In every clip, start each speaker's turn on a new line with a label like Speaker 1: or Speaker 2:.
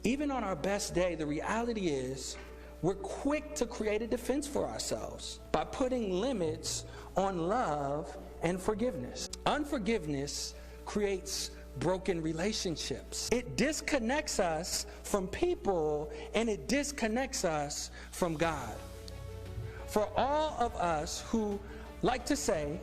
Speaker 1: Even on our best day, the reality is we're quick to create a defense for ourselves by putting limits on love and forgiveness. Unforgiveness creates broken relationships. It disconnects us from people, and it disconnects us from God. For all of us who like to say,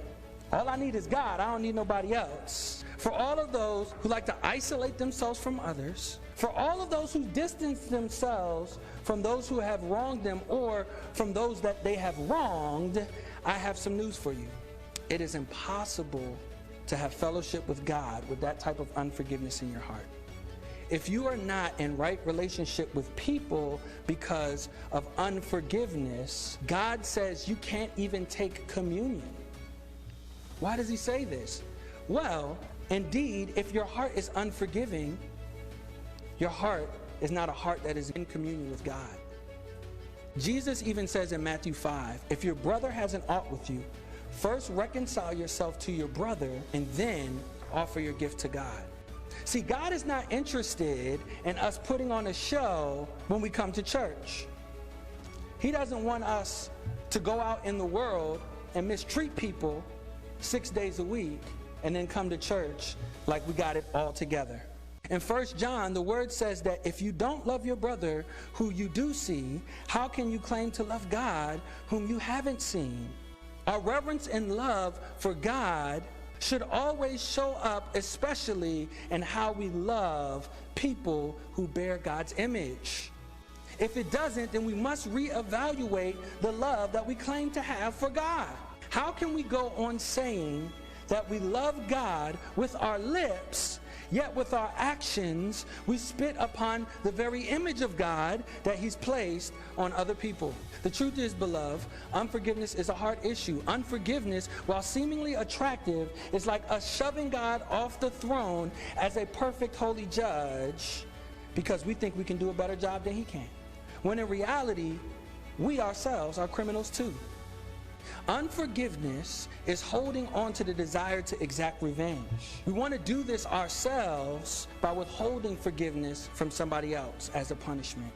Speaker 1: all I need is God, I don't need nobody else. For all of those who like to isolate themselves from others. For all of those who distance themselves from those who have wronged them or from those that they have wronged, I have some news for you. It is impossible to have fellowship with God with that type of unforgiveness in your heart. If you are not in right relationship with people because of unforgiveness, God says you can't even take communion. Why does he say this? Well, indeed, if your heart is unforgiving, your heart is not a heart that is in communion with God. Jesus even says in Matthew 5, if your brother has an ought with you, first reconcile yourself to your brother and then offer your gift to God. See, God is not interested in us putting on a show when we come to church. He doesn't want us to go out in the world and mistreat people 6 days a week and then come to church like we got it all together. In 1 John, the word says that if you don't love your brother who you do see, how can you claim to love God whom you haven't seen? Our reverence and love for God should always show up, especially in how we love people who bear God's image. If it doesn't, then we must reevaluate the love that we claim to have for God. How can we go on saying that we love God with our lips, yet with our actions we spit upon the very image of God that he's placed on other people? The truth is, beloved, unforgiveness is a hard issue. Unforgiveness, while seemingly attractive, is like us shoving God off the throne as a perfect holy judge because we think we can do a better job than he can, when in reality we ourselves are criminals too. Unforgiveness is holding on to the desire to exact revenge. We want to do this ourselves by withholding forgiveness from somebody else as a punishment.